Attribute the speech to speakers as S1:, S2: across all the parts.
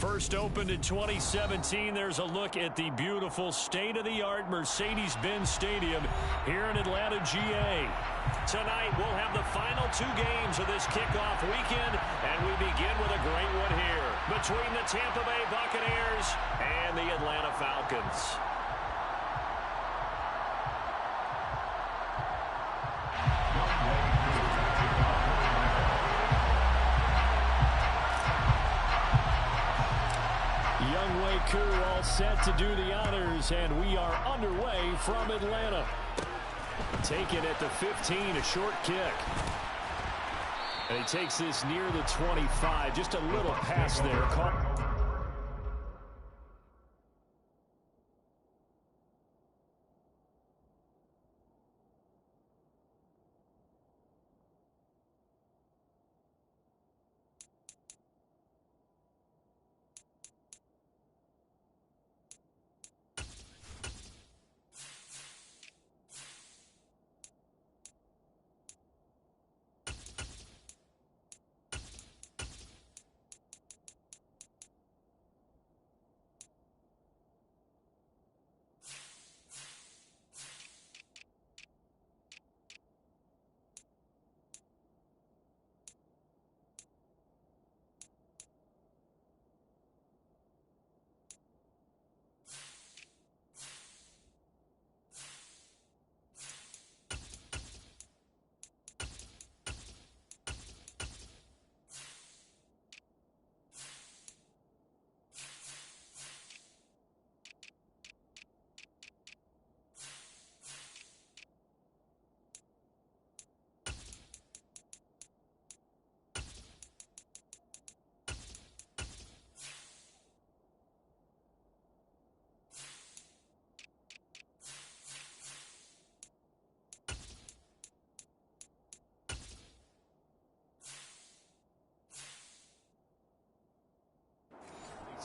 S1: First opened in 2017, there's a look at the beautiful state-of-the-art Mercedes-Benz Stadium here in Atlanta, GA. Tonight, we'll have the final two games of this kickoff weekend, and we begin with a great one here between the Tampa Bay Buccaneers and the Atlanta Falcons. Crew all set to do the honors, and we are underway from Atlanta. Taken at the 15, a short kick. And he takes this near the 25, just a little pass there.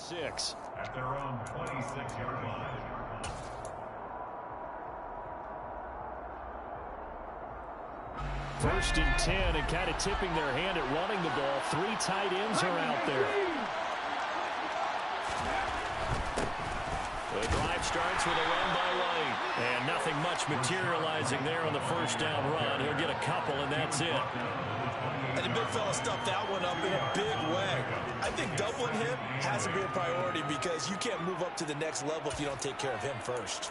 S1: Six.
S2: At their own 26-yard line.
S1: First and 10, and kind of tipping their hand at running the ball. Three tight ends are out there. The drive starts with a run by White. And nothing much materializing there on the first down run. He'll get a couple, and that's it.
S3: And the big fella stuffed that one up in a big way. I think doubling him has to be a priority because you can't move up to the next level if you don't take care of him first.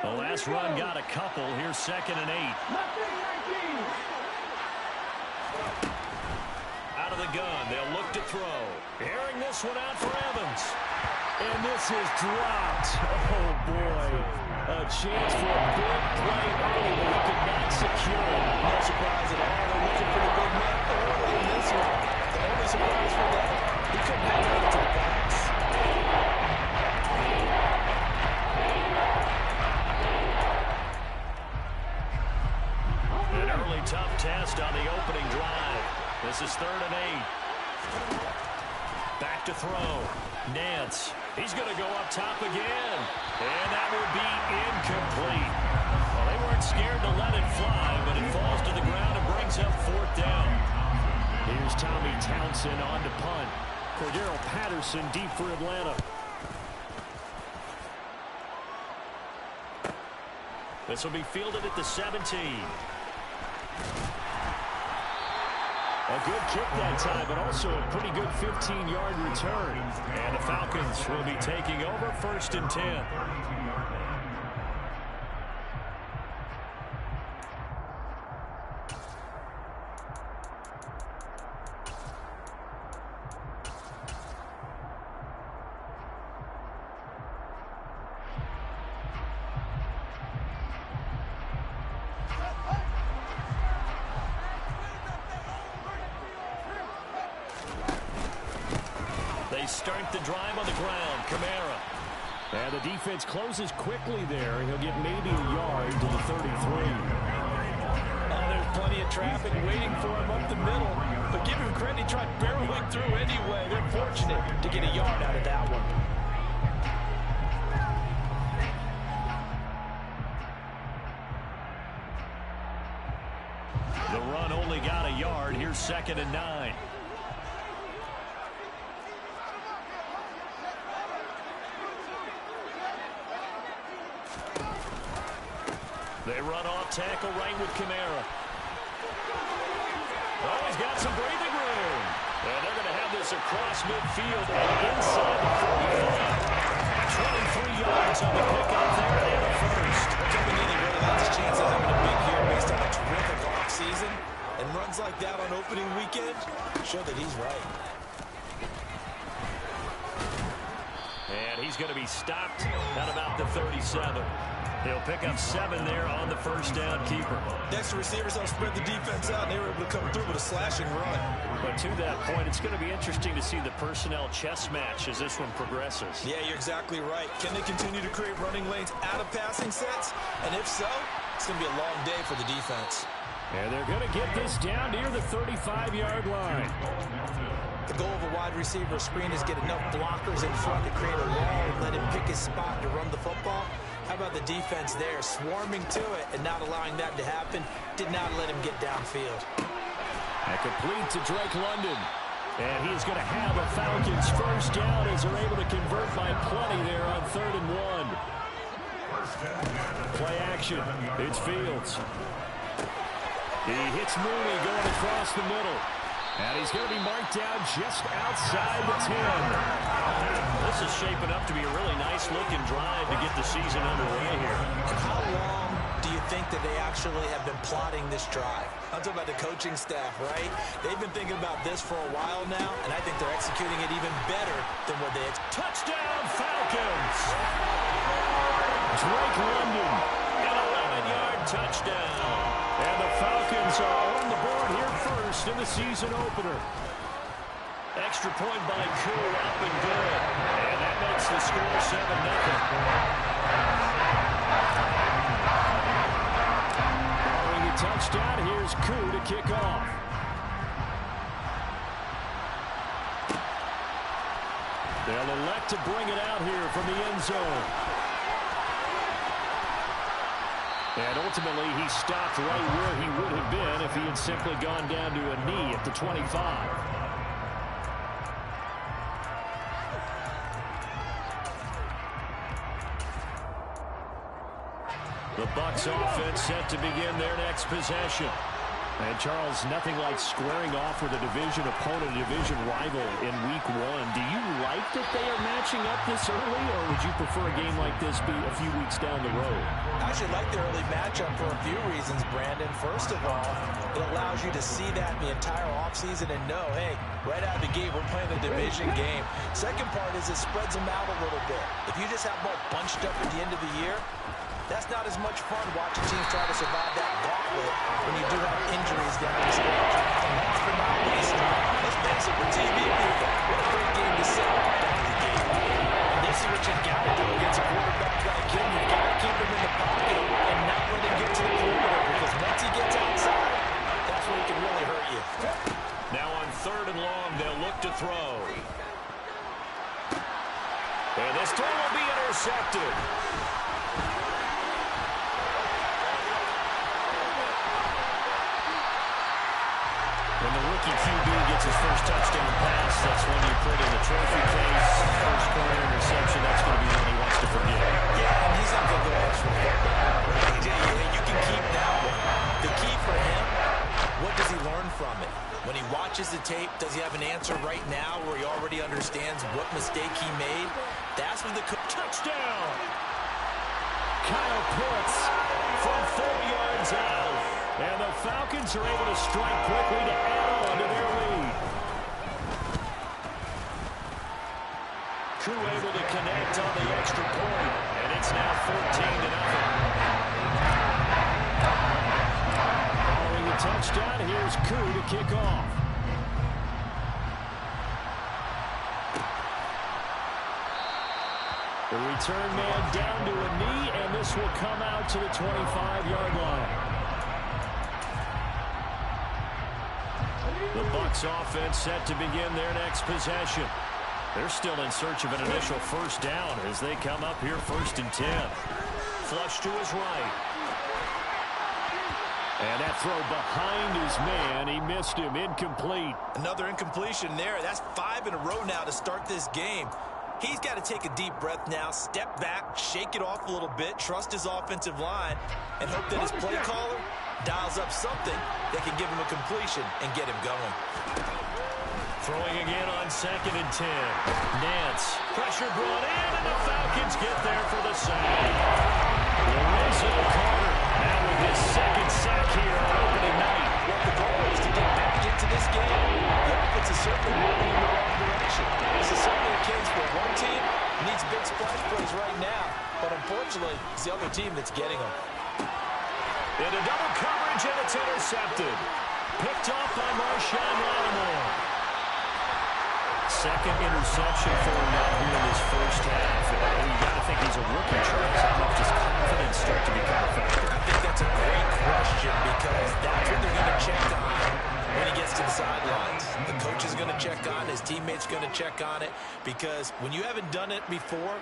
S1: The last run got a couple. Here's 2nd and 8. Out of the gun. They'll look to throw. Airing this one out for Evans. And this is dropped. Oh, boy. A chance for a big play early, but he could not secure it.
S3: No surprise at all. They're looking for the big man early in this one. The only surprise for them, he couldn't hang on to the pass.
S1: An early tough test on the opening drive. This is 3rd and 8. Back to throw. Nance. He's going to go up top again. And that will be incomplete. Well, they weren't scared to let it fly, but it falls to the ground and brings up 4th down. Here's Tommy Townsend on to punt. Cordero Patterson deep for Atlanta. This will be fielded at the 17. A good kick that time, but also a pretty good 15-yard return. And the Falcons will be taking over 1st and 10. They start the drive on the ground. Kamara. And the defense closes quickly there. He'll get maybe a yard to the 33.
S3: There's plenty of traffic waiting for him up the middle. But give him credit, he tried barreling through anyway. They're fortunate to get a yard out of that one.
S1: got a yard. Here's 2nd and 9. They run off tackle right with Kamara. Oh, he's got some breathing room. And they're going to have this across midfield and inside the 45. 23 yards on the pickup there and a first.
S3: Coming in, he really likes his chances of having a big year based on a terrific offseason. And runs like that on opening weekend show that he's right.
S1: And he's going to be stopped at about the 37. He'll pick up 7 there on the first down keeper.
S3: Next, receivers don't spread the defense out, and they were able to come through with a slashing run.
S1: But to that point, it's going to be interesting to see the personnel chess match as this one progresses.
S3: Yeah, you're exactly right. Can they continue to create running lanes out of passing sets? And if so, it's going to be a long day for the defense.
S1: And they're going to get this down near the 35-yard line.
S3: The goal of a wide receiver screen is get enough blockers in front to create a wall and let him pick his spot to run the football. How about the defense there, swarming to it and not allowing that to happen? Did not let him get downfield.
S1: And complete to Drake London. And he's going to have a Falcons first down as they're able to convert by plenty there on 3rd and 1. Play action. It's Fields. He hits Mooney going across the middle. And he's going to be marked down just outside the 10. This is shaping up to be a really nice-looking drive to get the season underway here.
S3: And how long do you think that they actually have been plotting this drive? I'm talking about the coaching staff, right? They've been thinking about this for a while now, and I think they're executing it even better than what they expected.
S1: Touchdown, Falcons! Drake London, an 11-yard touchdown. And the Falcons are on the board here first in the season opener. Extra point by Koo, up and good. And that makes the score 7-0. Following the touchdown, here's Koo to kick off. They'll elect to bring it out here from the end zone. And ultimately, he stopped right where he would have been if he had simply gone down to a knee at the 25. The Bucs offense set to begin their next possession. And, Charles, nothing like squaring off with a division opponent, a division rival in Week 1. Do you like that they are matching up this early, or would you prefer a game like this be a few weeks down the road?
S3: I actually like the early matchup for a few reasons, Brandon. First of all, it allows you to see that the entire offseason and know, hey, right out of the gate, we're playing a division game. Second part is it spreads them out a little bit. If you just have them all bunched up at the end of the year, that's not as much fun watching teams try to survive that gauntlet when you do have injuries down the stretch. And last but not least, let's face it, for TV people, what a great game to sit right out of the gate. And this is what you got to do against a quarterback like him. You've got to keep him in the pocket and not let him get to the perimeter, because once he gets outside, that's when he can really hurt you.
S1: Now on 3rd and long, they'll look to throw. And this throw will be intercepted. When the rookie QB gets his first touchdown pass, that's when you put in the trophy case. First career interception, that's going to be one he wants to forget.
S3: Yeah, and he's not going to go extra. You can keep that one. The key for him, what does he learn from it? When he watches the tape, does he have an answer right now where he already understands what mistake he made? That's when the touchdown.
S1: Kyle Pitts from 4 yards out. And the Falcons are able to strike quickly to add on to their lead. Koo able to connect on the extra point, and it's now 14-0. Following the touchdown, here's Koo to kick off. The return man down to a knee, and this will come out to the 25-yard line. The Bucs offense set to begin their next possession. They're still in search of an initial first down as they come up here 1st and 10. Flush to his right. And that throw behind his man, he missed him, incomplete.
S3: Another incompletion there. That's 5 in a row now to start this game. He's got to take a deep breath now, step back, shake it off a little bit, trust his offensive line, and hope that his play caller dials up something that can give him a completion and get him going.
S1: Throwing again on 2nd and 10. Nance, pressure brought in, and the Falcons get there for the sack. Lorenzo Carter, now with his 2nd sack here on opening night.
S3: Well, the goal is to get back into this game. The offense is certainly moving in the wrong direction. This is certainly a case where one team needs big splash plays right now, but unfortunately, it's the other team that's getting them.
S1: Into double coverage, and it's intercepted. Picked off by Marshawn Lattimore. 2nd interception for him now here in this first half. You got to think he's a rookie, Charles. How much does confidence start to become a factor?
S3: I think that's a great question because that's what they're going to check on when he gets to the sidelines. The coach is going to check on, his teammates going to check on it, because when you haven't done it before,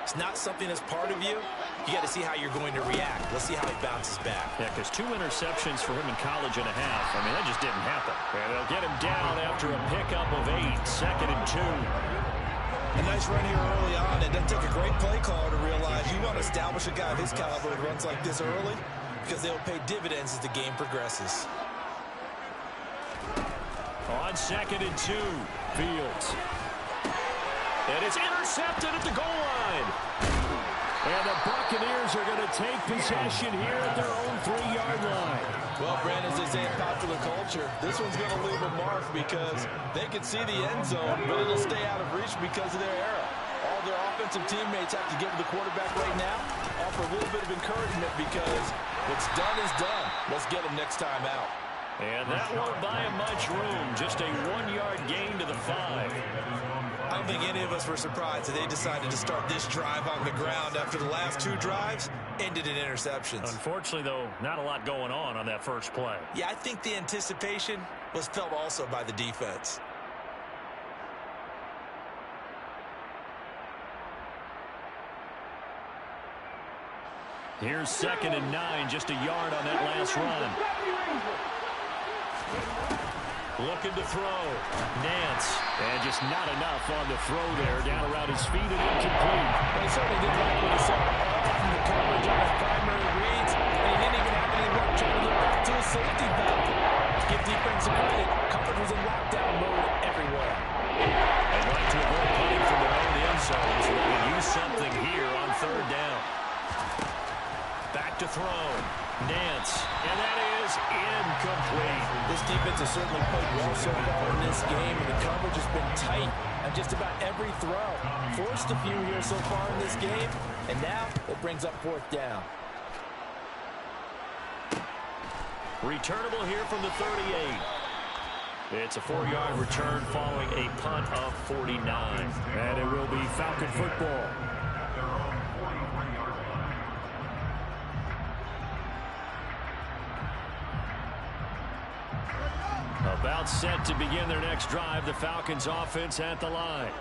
S3: it's not something that's part of you. You got to see how you're going to react. Let's see how he bounces back.
S1: Yeah, because 2 interceptions for him in college and a half. I mean, that just didn't happen. And they'll get him down after a pickup of 8, 2nd and 2.
S3: A nice run here early on. It doesn't take a great play caller to realize you want to establish a guy of his caliber who runs like this early, because they'll pay dividends as the game progresses.
S1: On 2nd and 2, Fields. And it's intercepted at the goal line. And the Buccaneers are going to take possession here at their own 3-yard line.
S3: Well, Brandon, as they say in popular culture, this one's going to leave a mark because they can see the end zone, but it'll stay out of reach because of their error. All their offensive teammates have to give the quarterback right now, offer a little bit of encouragement because what's done is done. Let's get them next time out.
S1: And that won't buy him much room. Just a 1-yard gain to the 5.
S3: I don't think any of us were surprised that they decided to start this drive on the ground after the last 2 drives ended in interceptions.
S1: Unfortunately, though, not a lot going on that first play.
S3: Yeah, I think the anticipation was felt also by the defense.
S1: Here's 2nd and 9, just a yard on that last run. Looking to throw. Nance. And just not enough on the throw there. Down around his feet and incomplete.
S3: Well, he certainly didn't like what he saw from the coverage on his primary reads. And he didn't even have any luck trying to get back to his safety valve. Give defensive credit. Comfort was in lockdown mode everywhere.
S1: And right to avoid punting from their own end zone. So they can use something here on 3rd down. Back to throw. Nance. And that is incomplete.
S3: This defense has certainly played well so far in this game, and the coverage has been tight on just about every throw. Forced a few here so far in this game, and now it brings up 4th down.
S1: Returnable here from the 38. It's a 4-yard return following a punt of 49. And it will be Falcon football. About set to begin their next drive, the Falcons offense at the line.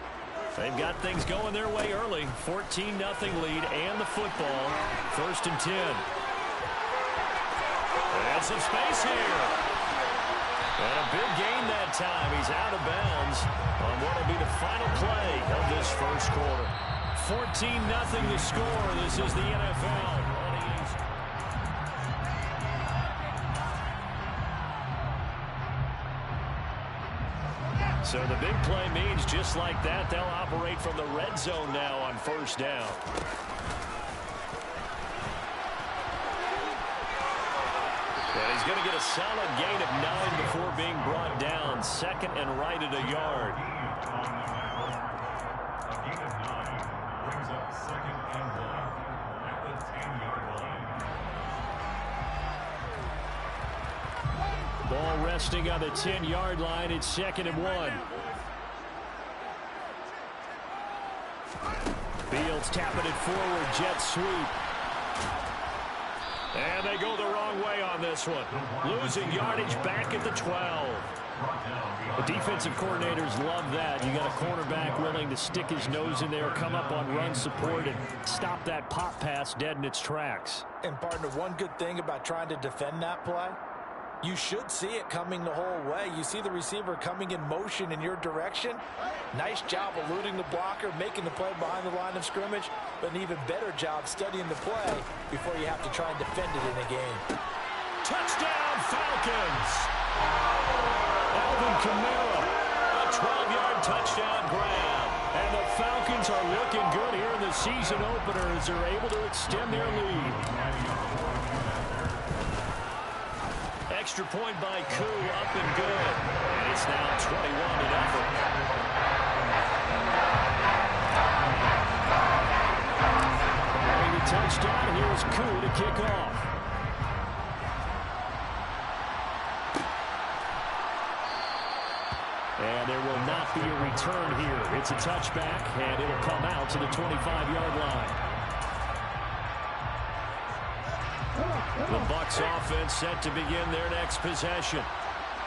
S1: They've got things going their way early. 14-0 lead and the football. 1st and 10. And some space here. And a big gain that time. He's out of bounds on what will be the final play of this first quarter. 14-0 the score. This is the NFL. So the big play means just like that, they'll operate from the red zone now on 1st down. And he's going to get a solid gain of 9 before being brought down. 2nd and right at a yard.
S2: A gain of 9 brings up 2nd and 1 at the 10-yard line.
S1: Ball resting on the 10-yard line. It's 2nd and 1. Fields tapping it forward. Jet sweep. And they go the wrong way on this one. Losing yardage back at the 12. Defensive coordinators love that. You got a cornerback willing to stick his nose in there, come up on run support, and stop that pop pass dead in its tracks.
S3: And, partner, one good thing about trying to defend that play, you should see it coming the whole way. You see the receiver coming in motion in your direction. Nice job eluding the blocker, making the play behind the line of scrimmage, but an even better job studying the play before you have to try and defend it in a game.
S1: Touchdown, Falcons! Alvin Kamara, a 12-yard touchdown grab. And the Falcons are looking good here in the season opener as they're able to extend their lead. Extra point by Koo, up and good. And it's now 21-0. Having a touchdown, here's Koo to kick off. And there will not be a return here. It's a touchback, and it'll come out to the 25-yard line. The Bucs offense set to begin their next possession.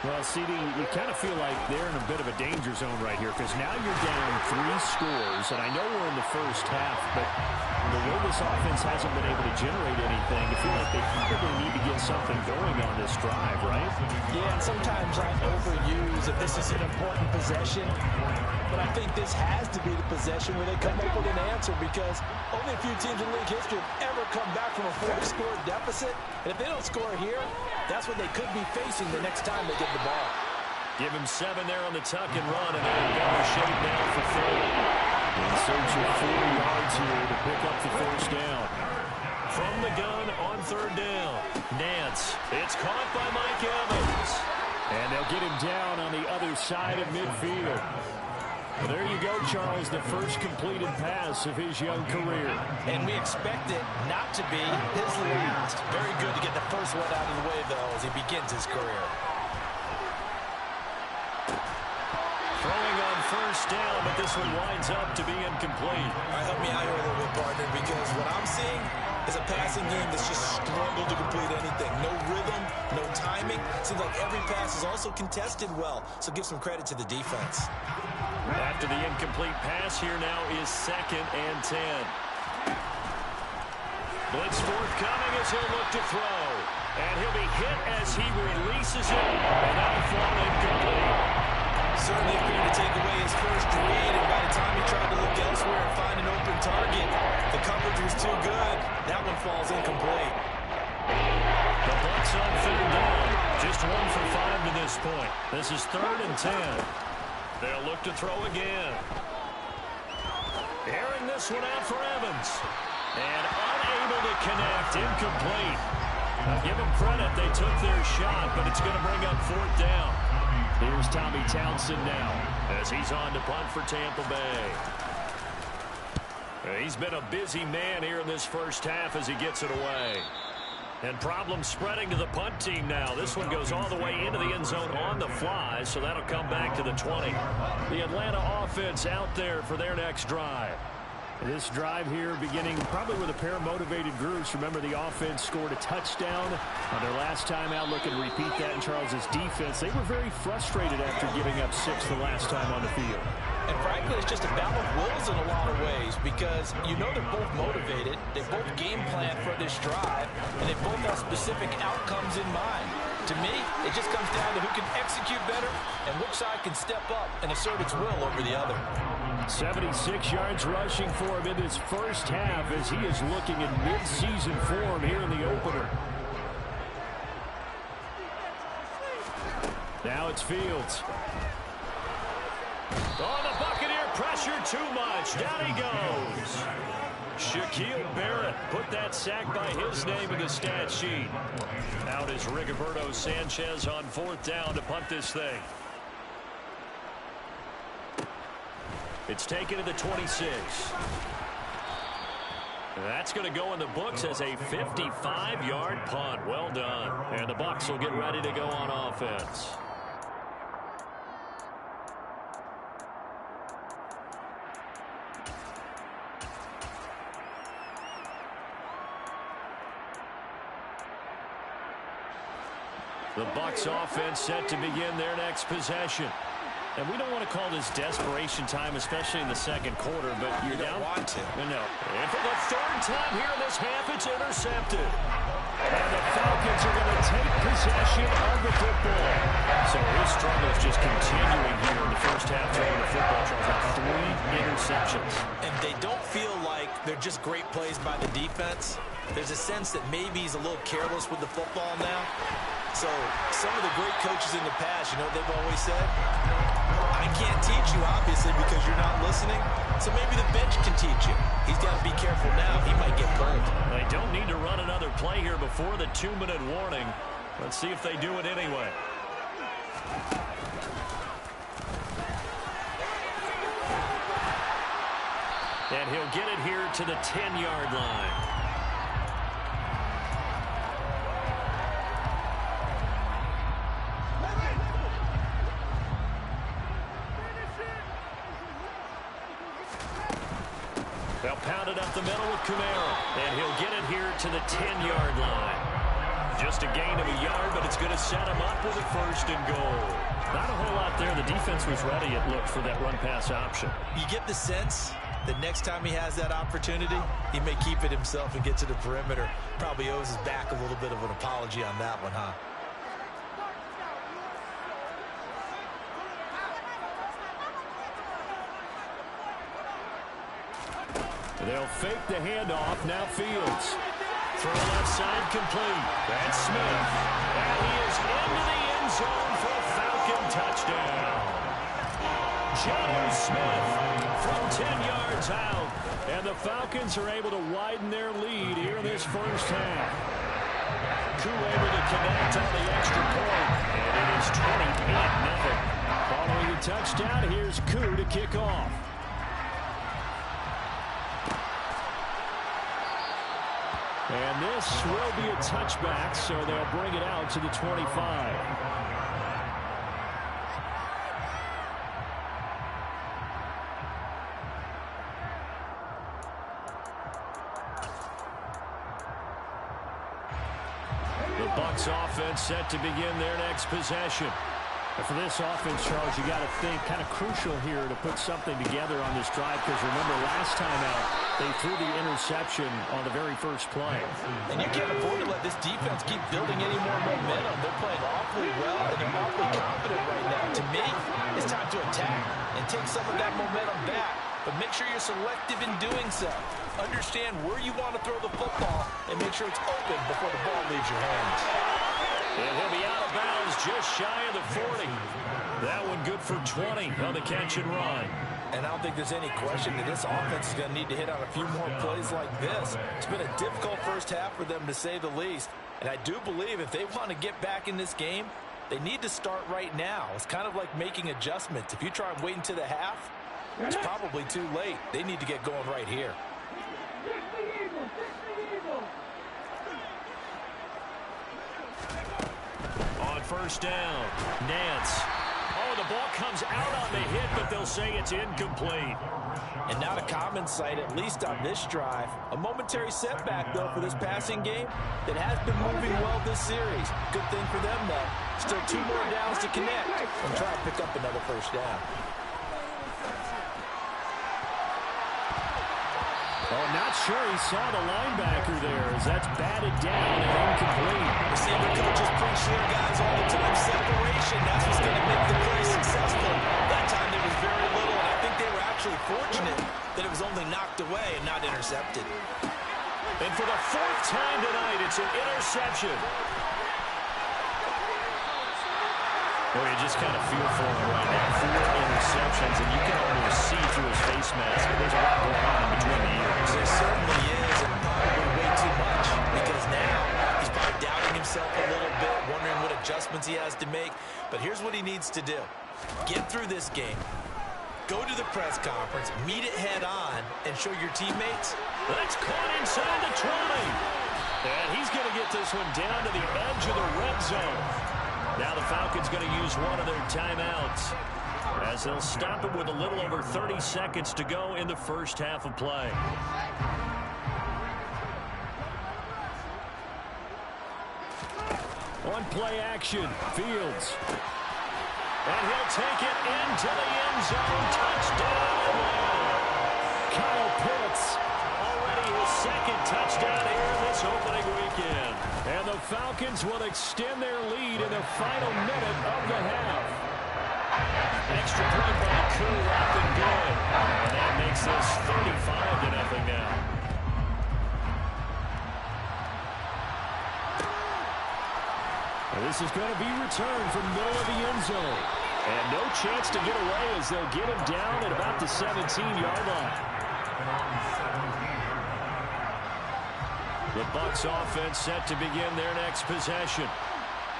S1: Well, CD, you kind of feel like they're in a bit of a danger zone right here because now you're down 3 scores, and I know we're in the first half, but the way this offense hasn't been able to generate anything, I feel like they probably need to get something going on this drive, right?
S3: Yeah, and sometimes I overuse if this is an important possession, but I think this has to be the possession where they come up with an answer because only a few teams in league history have ever come back from a 4-score deficit, and if they don't score here, that's what they could be facing the next time they get the ball.
S1: Give him 7 there on the tuck and run, and they're in better shape now for 3rd. In search of 4 yards here to pick up the first down. From the gun on 3rd down. Nance. It's caught by Mike Evans. And they'll get him down on the other side of midfield. Well, there you go, Charles, the first completed pass of his young career.
S3: And we expect it not to be his last. Very good to get the first one out of the way, though, as he begins his career.
S1: Throwing on 1st down, but this one winds up to be incomplete.
S3: All right, help me out here a little bit, partner, because what I'm seeing is a passing game that's just struggled to complete anything. No rhythm, no timing. Seems like every pass is also contested well, so give some credit to the defense.
S1: After the incomplete pass, here now is 2nd and 10. Blitz forthcoming as he'll look to throw. And he'll be hit as he releases it, and that'll fall incomplete.
S3: Certainly appeared to take away his first read, and by the time he tried to look elsewhere and find an open target, the coverage was too good. That one falls incomplete.
S1: The Bucs on 3rd down. Just 1 for 5 to this point. This is 3rd and 10. They'll look to throw again. Airing this one out for Evans. And unable to connect. Incomplete. Now give them credit. They took their shot, but it's going to bring up 4th down. Here's Tommy Townsend now as he's on to punt for Tampa Bay. He's been a busy man here in this first half as he gets it away. And problems spreading to the punt team now. This one goes all the way into the end zone on the fly, so that'll come back to the 20. The Atlanta offense out there for their next drive. This drive here beginning probably with a pair of motivated groups. Remember, the offense scored a touchdown on their last time out. Looking to repeat that in Charles's defense. They were very frustrated after giving up 6 the last time on the field.
S3: And frankly, it's just a battle of wills in a lot of ways because you know they're both motivated. They both game plan for this drive, and they both have specific outcomes in mind. To me, it just comes down to who can execute better and which side can step up and assert its will over the other.
S1: 76 yards rushing for him in this first half as he is looking in mid-season form here in the opener. Now it's Fields. Oh, the Buccaneer pressure too much. Down he goes. Shaquille Barrett put that sack by his name in the stat sheet. Out is Rigoberto Sanchez on 4th down to punt this thing. It's taken to the 26. That's going to go in the books as a 55-yard punt. Well done. And the Bucs will get ready to go on offense. The Bucs offense set to begin their next possession. And we don't want to call this desperation time, especially in the second quarter, but
S3: you don't want to.
S1: No. And for the third time here in this half, it's intercepted. And the Falcons are going to take possession of the football. So his struggle is just continuing here in the first half, throwing the football. Charles, 3 interceptions.
S3: And they don't feel like they're just great plays by the defense. There's a sense that maybe he's a little careless with the football now. So some of the great coaches in the past, you know what they've always said? I can't teach you, obviously, because you're not listening. So maybe the bench can teach you. He's got to be careful now. He might get pulled.
S1: They don't need to run another play here before the 2-minute warning. Let's see if they do it anyway. And he'll get it here to the 10-yard line. They'll pound it up the middle with Kamara. And he'll get it here to the 10-yard line. Just a gain of a yard, but it's going to set him up with a 1st and goal. Not a whole lot there. The defense was ready, it looked, for that run-pass option.
S3: You get the sense that next time he has that opportunity, he may keep it himself and get to the perimeter. Probably owes his back a little bit of an apology on that one, huh?
S1: They'll fake the handoff. Now Fields. Throw left side complete. That's Smith. And he is into the end zone for a Falcon touchdown. John Smith from 10 yards out. And the Falcons are able to widen their lead here in this first half. Koo able to connect on the extra point. And it is 28-0. Following the touchdown, here's Koo to kick off. And this will be a touchback, so they'll bring it out to the 25. The Bucs offense set to begin their next possession. And for this offense, Charles, you got to think kind of crucial here to put something together on this drive, because remember last time out they threw the interception on the very first play.
S3: And you can't afford to let this defense keep building any more momentum. They're playing awfully well and they're awfully confident right now. To me, it's time to attack and take some of that momentum back. But make sure you're selective in doing so. Understand where you want to throw the football and make sure it's open before the ball leaves your hands.
S1: And he'll be out of bounds just shy of the 40. That one good for 20 on the catch and run.
S3: And I don't think there's any question that this offense is going to need to hit on a few more plays like this. It's been a difficult first half for them, to say the least. And I do believe if they want to get back in this game, they need to start right now. It's kind of like making adjustments. If you try and wait until the half, it's probably too late. They need to get going right here.
S1: On first down, Nance. Oh, the ball comes out on the hit, but they'll say it's incomplete.
S3: And not a common sight, at least on this drive. A momentary setback, though, for this passing game that has been moving well this series. Good thing for them, though. Still 2 more downs to connect and try to pick up another first down.
S1: Oh, not sure he saw the linebacker there, as that's batted down and incomplete.
S3: Receiver coaches preach to their guys all the time. Separation, that's what's going to make the play successful. That time there was very little, and I think they were actually fortunate that it was only knocked away and not intercepted.
S1: And for the 4th time tonight, it's an interception. Well, you just kind of feel for him right now. 4 interceptions, and you can almost see through his face mask. There's a lot going on in between the ears.
S3: There certainly is, and probably way too much, because now he's probably doubting himself a little bit, wondering what adjustments he has to make. But here's what he needs to do. Get through this game. Go to the press conference, meet it head on, and show your teammates.
S1: That's caught inside the 20. And he's going to get this one down to the edge of the red zone. Now the Falcons going to use one of their timeouts, as they'll stop it with a little over 30 seconds to go in the first half of play. On play action, Fields. And he'll take it into the end zone. Touchdown. Kyle Pitts, already his second touchdown here in this opening weekend. And the Falcons will extend their lead in the final minute of the half. Extra point by Koo, up and good. And that makes this 35-0 now. And this is going to be returned from middle of the end zone. And no chance to get away as they'll get him down at about the 17-yard line. The Bucs offense set to begin their next possession.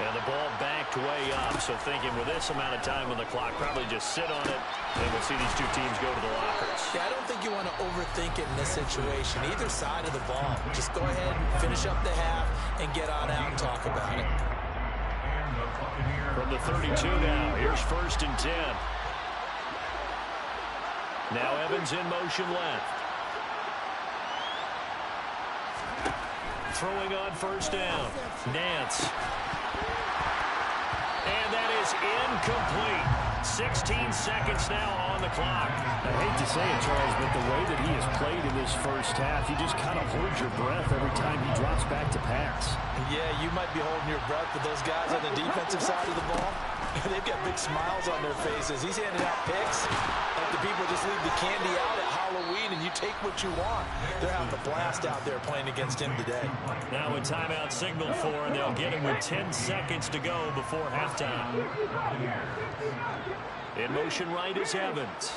S1: And the ball backed way up, so thinking with this amount of time on the clock, probably just sit on it, and we'll see these two teams go to the lockers.
S3: Yeah, I don't think you want to overthink it in this situation. Either side of the ball. Just go ahead and finish up the half and get on out and talk about it.
S1: From the 32 now, here's 1st and 10. Now Evans in motion left. Throwing on 1st down. Nance. And that is incomplete. 16 seconds now on the clock.
S4: I hate to say it, Charles, but the way that he has played in this first half, you just kind of hold your breath every time he drops back to pass.
S3: Yeah, you might be holding your breath, but those guys on the defensive side of the ball, they've got big smiles on their faces. He's handing out picks like the people just leave the candy out at Halloween and you take what you want. They're having a blast out there playing against him today.
S1: Now a timeout signal for, and they'll get him with 10 seconds to go before halftime. In motion right is Evans.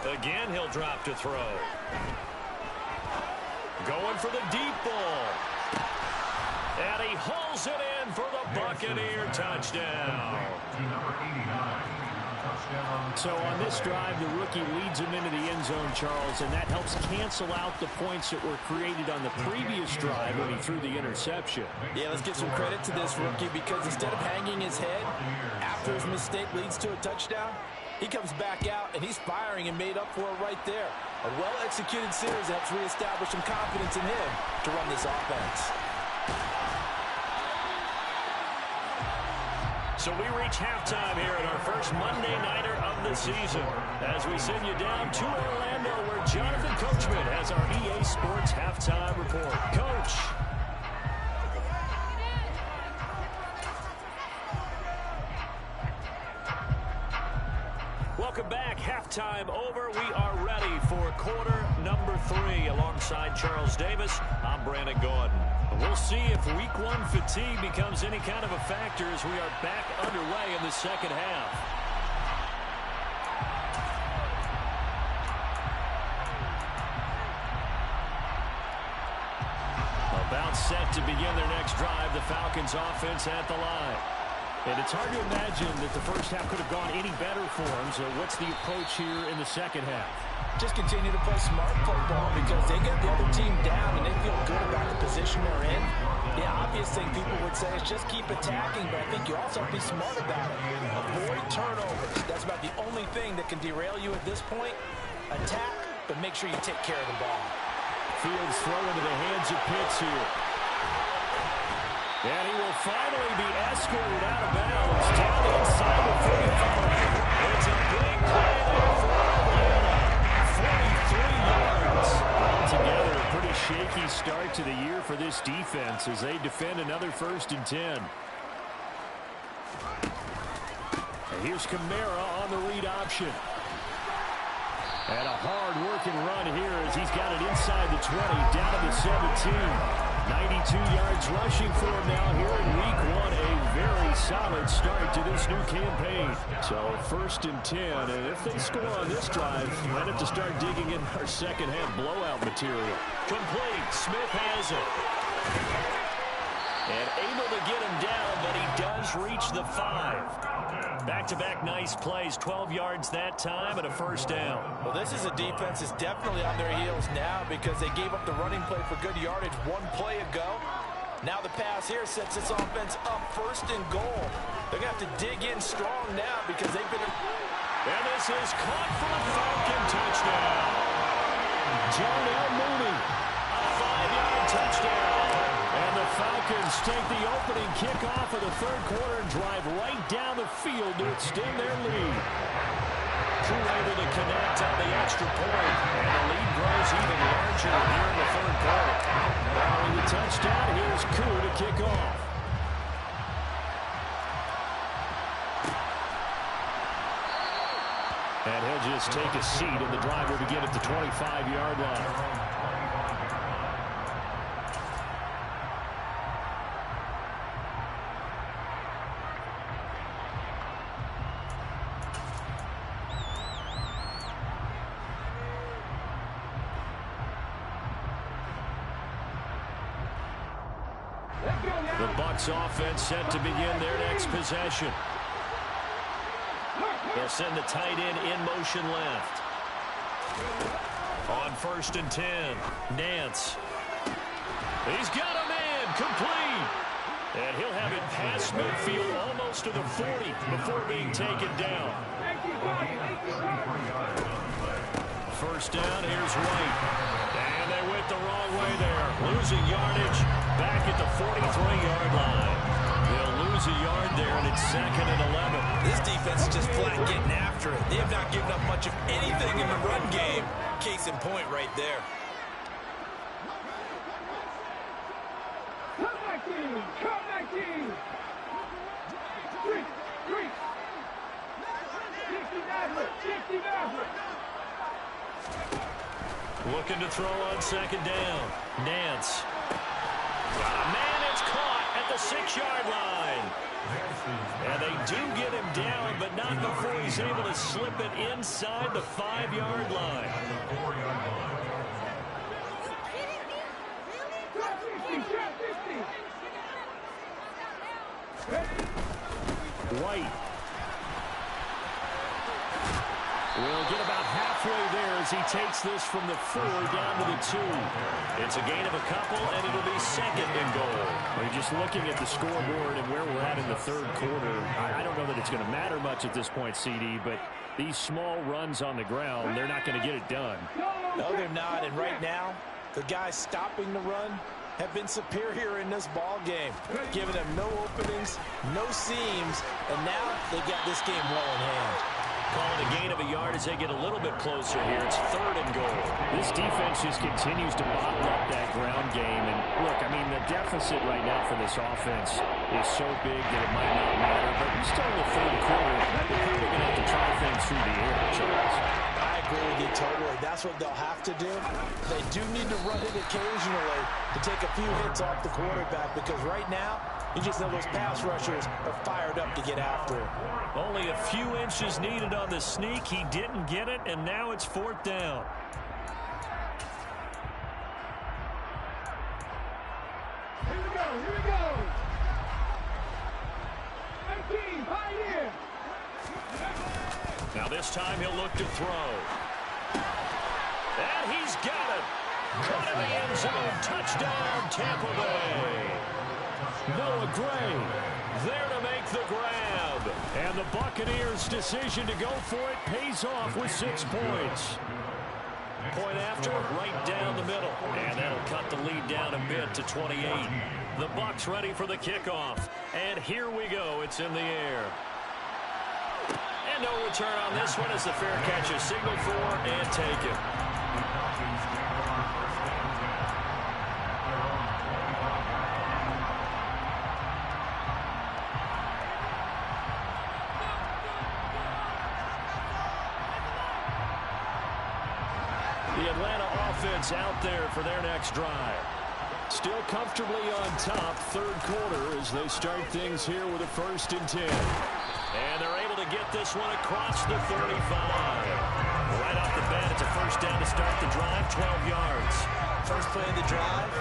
S1: Again, he'll drop to throw. Going for the deep ball. And he hauls it in for the Buccaneer touchdown.
S4: So on this drive, the rookie leads him into the end zone, Charles, and that helps cancel out the points that were created on the previous drive when he threw the interception.
S3: Yeah, let's give some credit to this rookie because instead of hanging his head after his mistake leads to a touchdown, he comes back out and he's firing and made up for it right there. A well-executed series helps reestablish some confidence in him to run this offense.
S1: So we reach halftime here at our first Monday Nighter of the season as we send you down to Orlando where Jonathan Coachman has our EA Sports halftime report. Coach. Welcome back. Halftime over. We are ready for quarter number 3 alongside Charles Davis. I'm Brandon Gordon. We'll see if week 1 fatigue becomes any kind of a factor as we are back underway in the second half. About set to begin their next drive, the Falcons offense at the line. And it's hard to imagine that the first half could have gone any better for them. So what's the approach here in the second half?
S3: Just continue to play smart football because they get the other team down and they feel good about the position they're in. The obvious thing people would say is just keep attacking, but I think you also have to be smart about it. Avoid turnovers. That's about the only thing that can derail you at this point. Attack, but make sure you take care of the ball.
S1: Fields throw into the hands of Pitts here. And he will finally be escorted out of bounds down the inside of 45. It's a big play there for Atlanta. 43 yards. Altogether, a pretty shaky start to the year for this defense as they defend another 1st and 10. And here's Kamara on the read option. And a hard-working run here as he's got it inside the 20, down to the 17. 92 yards rushing for him now here in week 1. A very solid start to this new campaign. So 1st and 10, and if they score on this drive, might have to start digging in our second half blowout material. Complete. Smith has it. And able to get him down, but he does reach the 5. Back-to-back nice plays, 12 yards that time and a 1st down.
S3: Well, this is a defense that's definitely on their heels now because they gave up the running play for good yardage 1 play ago. Now the pass here sets this offense up 1st and goal. They're going to have to dig in strong now because they've been...
S1: And this is caught for a Falcon touchdown.
S4: Darnell Mooney. A 5-yard touchdown. And the Falcons take the opening kickoff of the third quarter and drive right down the field to extend their lead. Crew able to connect on the extra point, and the lead grows even larger here in the third quarter. Following the touchdown, here's Crew to kick off. And he'll just take a seat, and the drive will begin at the 25-yard line. The Bucs offense set to begin their next possession. They'll send the tight end in motion left. On 1st and 10, Nance. He's got a man, complete. And he'll have it past midfield almost to the 40 before being taken down. First down, here's White. And they went the wrong way there. Losing yardage back at the 43-yard line. They'll lose a yard there, and it's 2nd and 11.
S3: This defense is just flat getting after it. They have not given up much of anything in the run game. Case in point right there.
S5: Come back in! Come back in! 60 Maverick!
S1: Looking to throw on 2nd down. Nance. Got a man, it's caught at the 6-yard line. And they do get him down, but not before he's able to slip it inside the 5-yard line.
S4: White will get about halfway there as he takes this from the 4 down to the 2.
S1: It's a gain of a couple, and it'll be 2nd and goal.
S4: We're just looking at the scoreboard and where we're at in the third quarter. I don't know that it's going to matter much at this point, CD, but these small runs on the ground, they're not going to get it done.
S3: No, they're not. And right now, the guys stopping the run have been superior in this ball game, giving them no openings, no seams, and now they got this game well in hand.
S1: Calling a gain of a yard as they get a little bit closer here. It's 3rd and goal.
S4: This defense just continues to bottle up that ground game. And look, I mean, the deficit right now for this offense is so big that it might not matter. But still in the third quarter, they're probably going to have to try things through the air, Charles.
S3: I agree with you totally. That's what they'll have to do. They do need to run it occasionally to take a few hits off the quarterback, because right now, you just know those pass rushers are fired up to get after it.
S1: Only a few inches needed on the sneak. He didn't get it, and now it's 4th down.
S5: Here we go, here we go! 19, Pioneer!
S1: Now this time he'll look to throw. And he's got it. Caught in the end zone. Touchdown, Tampa Bay.
S4: Noah Gray
S1: There to make the grab.
S4: and the Buccaneers' decision to go for it pays off with 6 points.
S1: Point after, right down the middle. And that'll cut the lead down a bit to 28. The Bucs ready for the kickoff. And here we go. It's in the air. And no return on this one as the fair catch is signaled for and taken. The Atlanta offense out there for their next drive.
S4: Still comfortably on top, third quarter, as they start things here with a 1st and 10.
S1: And they're able to get this one across the 35. Right off the bat, it's a 1st down to start the drive, 12 yards.
S3: First play of the drive,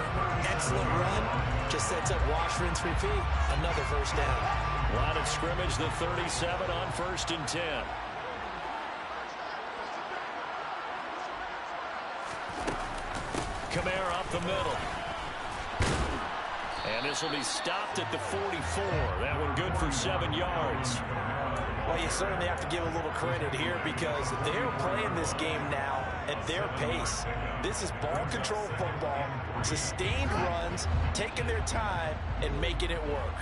S3: excellent run, just sets up wash, rinse, repeat. Another 1st down.
S1: Line of scrimmage, the 37 on 1st and 10. Kamara up the middle. And this will be stopped at the 44. That one good for 7 yards.
S3: Well, you certainly have to give a little credit here, because they're playing this game now at their pace. This is ball control football, sustained runs, taking their time, and making it work.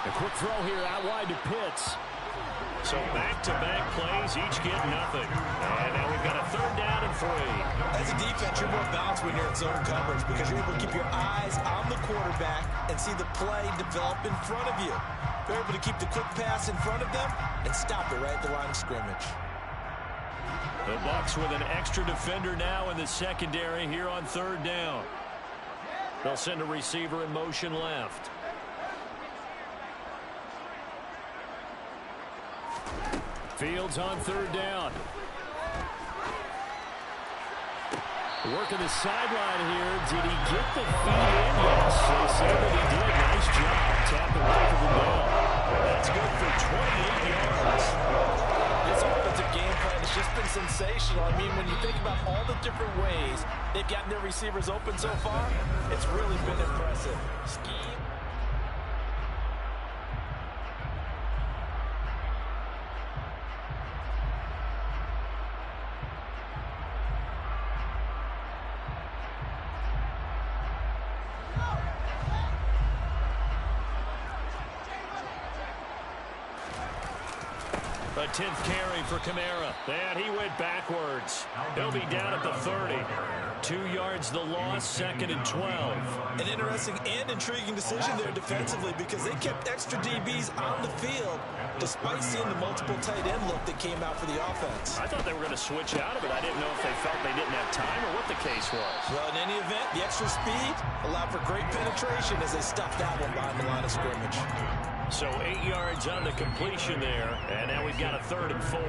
S4: A quick throw here out wide to Pitts.
S1: So back-to-back plays, each get nothing. And now we've got a 3rd down and 3.
S3: As a defense, you're more balanced when you're in zone coverage because you're able to keep your eyes on the quarterback and see the play develop in front of you. You're able to keep the quick pass in front of them and stop it right at the line of scrimmage.
S1: The Bucs with an extra defender now in the secondary here on 3rd down. They'll send a receiver in motion left.
S4: Fields on 3rd down. Working the sideline here. Did he get the feed in? Yes, they say that he did. Nice job tapping both of them down.
S1: That's good for 28 yards.
S3: This offensive game plan has just been sensational. I mean, when you think about all the different ways they've gotten their receivers open so far, it's really been impressive. Scheme.
S1: A 10th carry for Kamara. And he went backwards. He'll be down at the 30. 2 yards the loss, 2nd and 12.
S3: An interesting and intriguing decision there defensively because they kept extra DBs on the field despite seeing the multiple tight end look that came out for the offense.
S1: I thought they were going to switch out of it. I didn't know if they felt they didn't have time or what the case was.
S3: Well, in any event, the extra speed allowed for great penetration as they stuffed that one behind the line of scrimmage.
S1: So 8 yards on the completion there, and now we've got a 3rd and 4.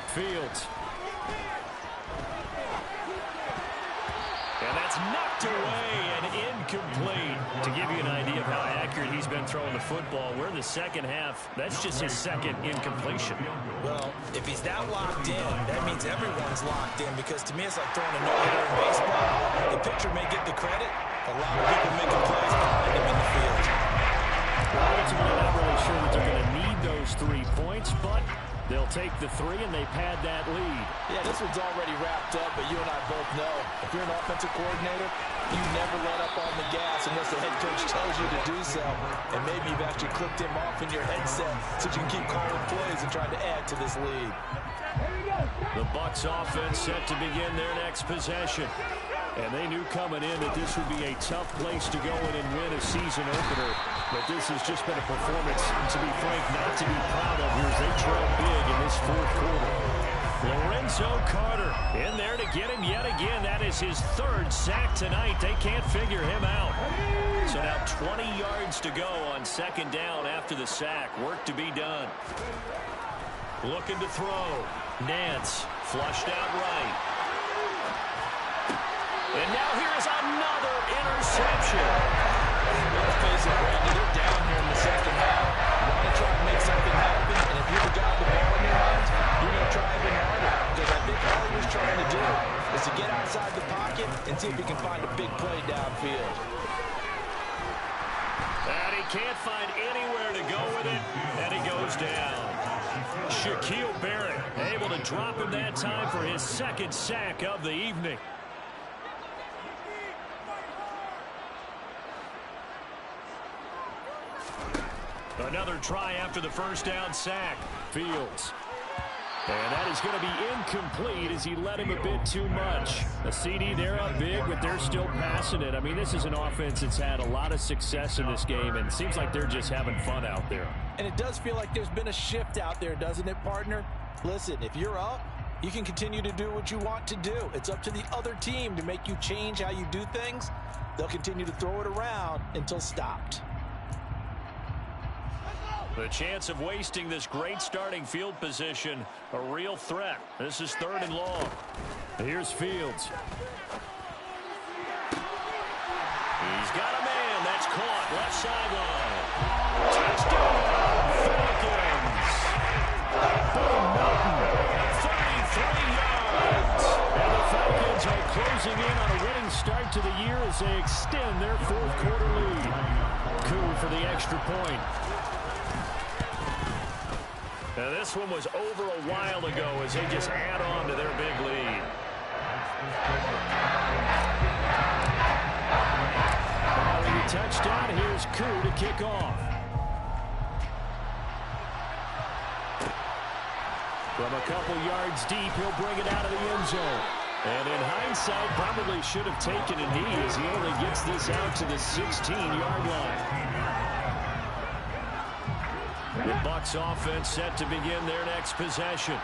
S4: Fields.
S1: And that's knocked away and incomplete. To give you an idea of how accurate he's been throwing the football, we're in the second half. That's just his 2nd incompletion.
S3: Well, if he's that locked in, that means everyone's locked in because to me it's like throwing a no-hitter in baseball. The pitcher may get the credit, a lot of people making plays behind him in the field.
S4: Well, ultimately, not really sure that they're going to need those 3 points, but they'll take the 3 and they pad that lead.
S3: Yeah, this one's already wrapped up, but you and I both know if you're an offensive coordinator, you never let up on the gas unless the head coach tells you to do so. And maybe you've actually clicked him off in your headset so you can keep calling plays and trying to add to this lead.
S1: The Bucs offense set to begin their next possession.
S4: And they knew coming in that this would be a tough place to go in and win a season opener. But this has just been a performance, to be frank, not to be proud of here as they trail big in this 4th quarter.
S1: Lorenzo Carter in there to get him yet again. That is his 3rd sack tonight. They can't figure him out. So now 20 yards to go on 2nd down after the sack. Work to be done. Looking to throw. Nance flushed out right. And now here is another interception.
S3: Let's face it, Brandon, they're down here in the second half. You want to try and make something happen, and if you're the guy with the ball in your hands, you're going to try even harder. Because I think all he was trying to do is to get outside the pocket and see if he can find a big play downfield.
S1: And he can't find anywhere to go with it, and he goes down. Shaquille Barrett able to drop him that time for his 2nd sack of the evening. Another try after the 1st down sack.
S4: Fields. And that is going to be incomplete as he led him a bit too much. A CD, they're up big, but they're still passing it. I mean, this is an offense that's had a lot of success in this game, and it seems like they're just having fun out there.
S3: And it does feel like there's been a shift out there, doesn't it, partner? Listen, if you're up, you can continue to do what you want to do. It's up to the other team to make you change how you do things. They'll continue to throw it around until stopped.
S1: The chance of wasting this great starting field position, a real threat. This is 3rd and long.
S4: Here's Fields.
S1: He's got a man. That's caught. Left sideline. Touchdown, Falcons. Boom, 33 yards.
S4: start to the year as they extend their fourth quarter lead. Coup for the extra point.
S1: Now this one was over a while ago as they just add on to their big lead.
S4: Following the touchdown, here's Coup to kick off. From a couple yards deep, he'll bring it out of the end zone. And in hindsight, probably should have taken a knee as he only gets this out to the 16-yard line. The Bucs offense set to begin their next possession.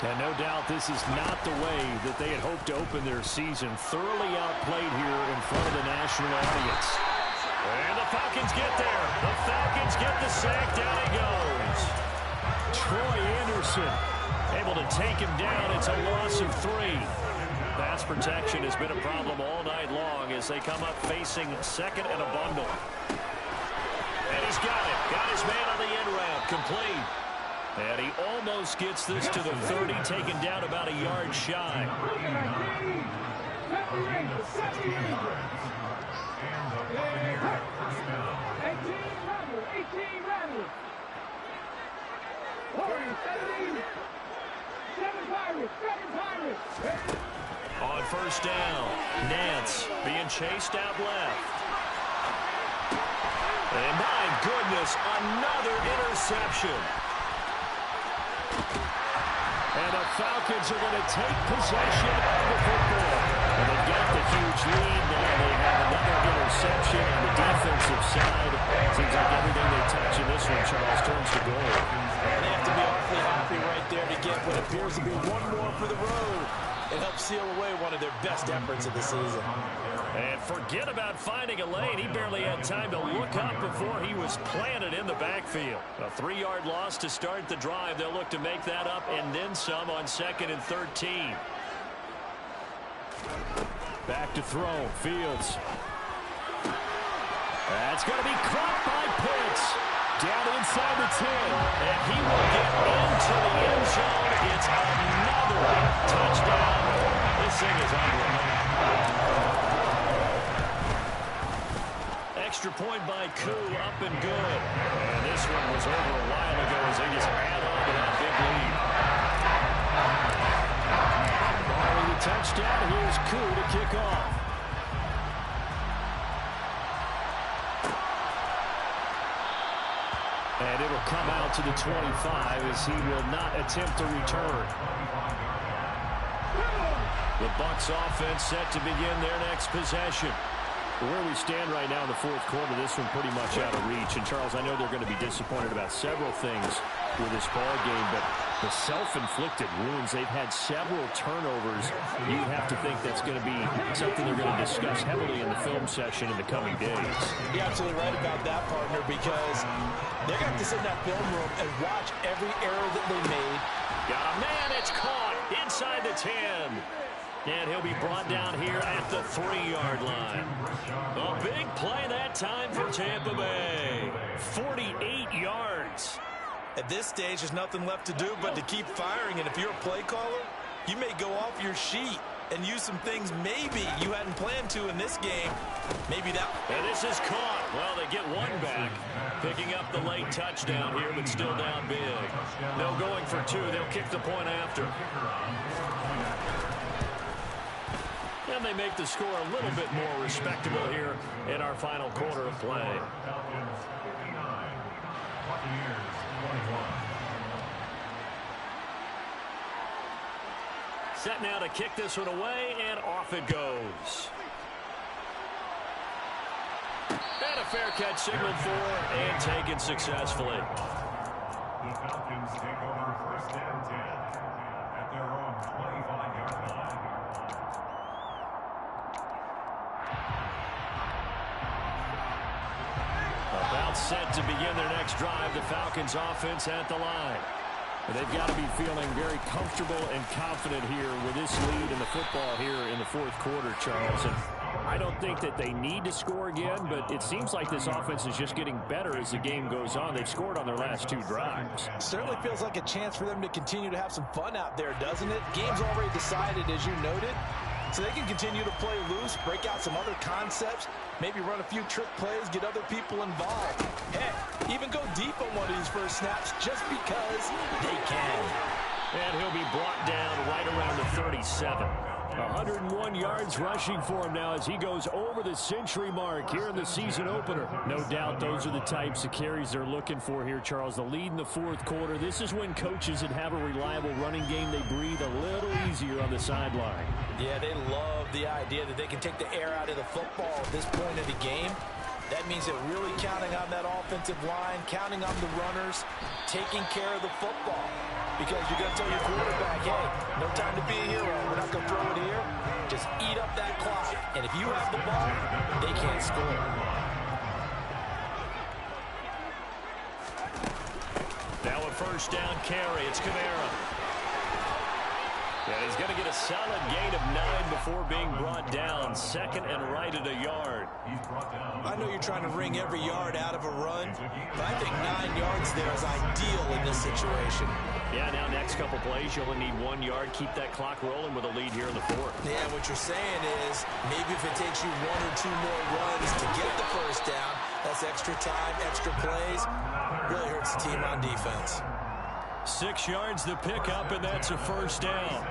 S4: And no doubt this is not the way that they had hoped to open their season. Thoroughly outplayed here in front of the national audience.
S1: And the Falcons get there. The Falcons get the sack. Down he goes.
S4: Troy Anderson
S1: able to take him down. It's a loss of 3. Pass protection has been a problem all night long as they come up facing second and a bundle. And he's got it. Got his man on the end route. Complete. And he almost gets this to the 30, taken down about a yard shy. On first down, Nance being chased out left. And my goodness, another interception.
S4: And the Falcons are going to take possession of the football. And they've got the huge lead. Now they have another interception on the defensive side. Seems like everything they touch in this one, Charles, turns to gold.
S3: And they have to be awfully happy right there to get what appears to be one more for the road. It helps seal away one of their best efforts of the season.
S1: And forget about finding a lane. He barely had time to look up before he was planted in the backfield. A 3-yard loss to start the drive. They'll look to make that up and then some on 2nd and 13.
S4: Back to throw. Fields. That's going to be caught by Pitts. Down inside the 10.
S1: And he will get into the end zone. It's another touchdown. This thing is unreal. Extra point by Coup, up and good. And this one was over a while ago as they just add on to that big lead.
S4: Following the touchdown, here's Coup to kick off. And it'll come out to the 25 as he will not attempt to return.
S1: The Bucs offense set to begin their next possession.
S4: Where we stand right now in the fourth quarter, this one pretty much out of reach. And, Charles, I know they're going to be disappointed about several things with this ball game, but the self-inflicted wounds, they've had several turnovers. You have to think that's going to be something they're going to discuss heavily in the film session in the coming days.
S3: You're absolutely right about that, partner, because they're going to sit in that film room and watch every error that they made.
S1: Got a man, it's caught inside the 10. And he'll be brought down here at the 3-yard line. A big play that time for Tampa Bay. 48 yards.
S3: At this stage, there's nothing left to do but to keep firing. And if you're a play caller, you may go off your sheet and use some things maybe you hadn't planned to in this game. Maybe that.
S1: And this is caught. Well, they get one back. Picking up the late touchdown here, but still down big. They'll going for 2. They'll kick the point after. And they make the score a little bit more respectable here in our final quarter of play. Set now to kick this one away, and off it goes. And a fair catch signaled for and taken successfully.
S2: The Falcons take over 1st and 10 at their own 25-yard line.
S1: About set to begin their next drive, the Falcons offense at the line.
S4: They've got to be feeling very comfortable and confident here with this lead in the football here in the fourth quarter, Charles. And I don't think that they need to score again, but it seems like this offense is just getting better as the game goes on. They've scored on their last 2 drives.
S3: Certainly feels like a chance for them to continue to have some fun out there, doesn't it? Game's already decided, as you noted. so they can continue to play loose, break out some other concepts, maybe run a few trick plays, get other people involved. Heck, even go deep on one of these first snaps just because they can.
S4: And he'll be brought down right around the 37. 101 yards rushing for him now as he goes over the century mark here in the season opener. No doubt those are the types of carries they're looking for here, Charles. The lead in the fourth quarter. This is when coaches that have a reliable running game, they breathe a little easier on the sideline.
S3: Yeah, they love the idea that they can take the air out of the football at this point of the game. That means they're really counting on that offensive line, counting on the runners, taking care of the football. Because you're going to tell your quarterback, hey, no time to be a hero. We're not going to throw it here. Just eat up that clock. And if you have the ball, they can't score.
S1: Now a first down carry. It's Kamara. And he's going to get a solid gain of 9 before being brought down. Second and right at a yard.
S3: I know you're trying to wring every yard out of a run, but I think 9 yards there is ideal in this situation.
S1: Yeah, now next couple plays, you only need 1 yard. Keep that clock rolling with a lead here in the fourth.
S3: Yeah, what you're saying is maybe if it takes you 1 or 2 more runs to get the first down, that's extra time, extra plays. Really hurts the team on defense.
S1: 6 yards the pickup, and that's a first down.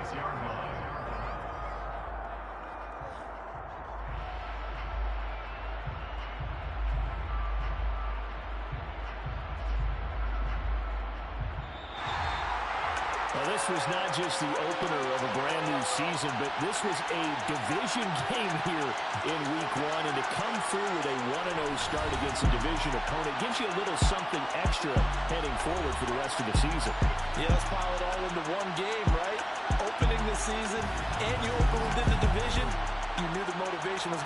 S4: Well, this was not just the opener of a brand new season, but this was a division game here in week 1. And to come through with a 1-0 start against a division opponent gives you a little something extra heading forward for the rest of the season.
S3: Yeah, let's pile it all into one game, right? Opening the season, and you open within the division. You knew the motivation was